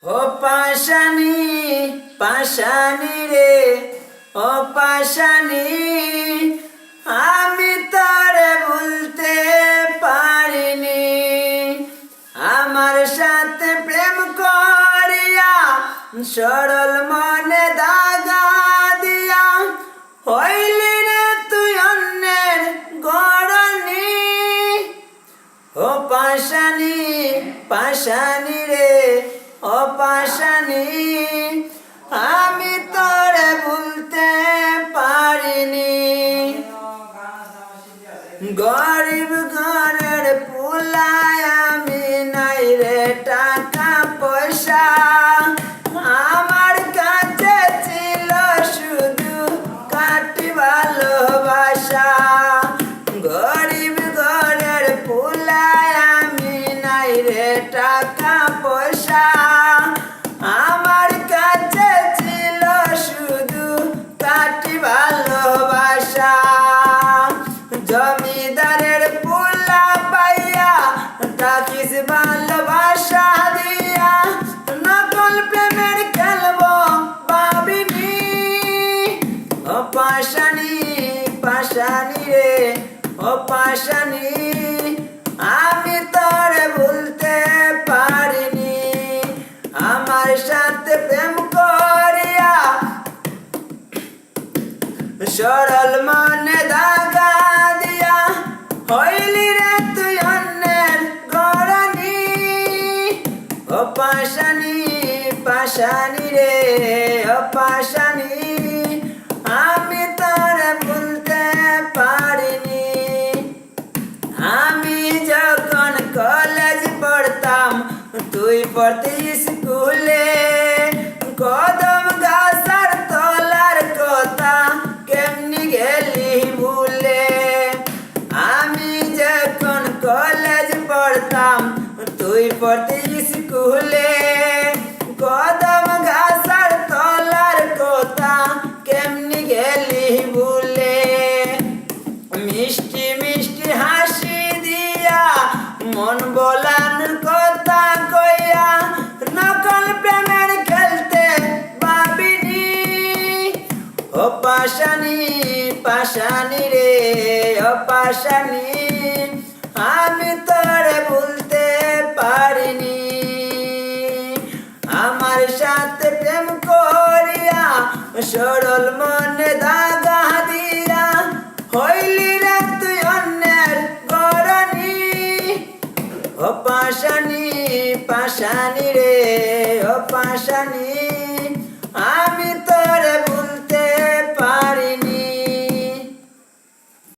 ও পাশানি পাশানি রে, ও পাশানি আমি তোরে ভুলতে পারিনি। আমার সাথে প্রেম করিয়া সরল মনে দাগা দিয়া হইলি রে তুই অন্যের গড়নি। ও পাশানি পাশানি রে, ও পাশানি আমি তোরে ভুলতে পারিনি। গরিব ঘরের পুলায় আমি নাই রে টাকা পয়সা, আমার কাছে ছিল শুধু কাটি ভালোবাসা। গরিব ঘরের পুলায় আমি নাই রে টাকা পয়সা, আমার কাছে ছিল শুধু কাটি ভালোবাসা। জমিদারের পোলা পাইয়া ডাকিস ভালোবাসা দিয়া, নকল প্রেমের খেলবো ভাবিনি। ও পাশানি পাশানি রে, ও পাশানি আমি তোরে ভুলতে পারিনি। আমার সাথে প্রেম করিয়া সরল মনে দাগা দিয়া হইলি রে তুই অন্যের গড়নি। ও পাশানি পাশানি রে, ও পাশানি আমি তোরে ভুলতে পারিনি। আমি যখন কলেজ পড়তাম তুই পড়তি স্কুলে, কদম গাছার তলার কথা কেমনি গেলি ভুলে। আমি যখন কলেজ পড়তাম তুই পড়তি স্কুলে, কদম গাছার তলার কথা কেমনি গেলি ভুলে। মিষ্টি মিষ্টি হাসি দিয়া মন বলানোর কথা কইয়া নকল প্রেমের খেলতে ভাবিনি। ও পাশানি পাশানি রে, ও পাশানি আমি তোরে ভুলতে পারিনি। আমার সাথে প্রেম করিয়া সরল মনে দাগা দিয়া হইলি রে তুই অন্যের গড়নি। ও পাশানি পাশানি রে, ও পাশানি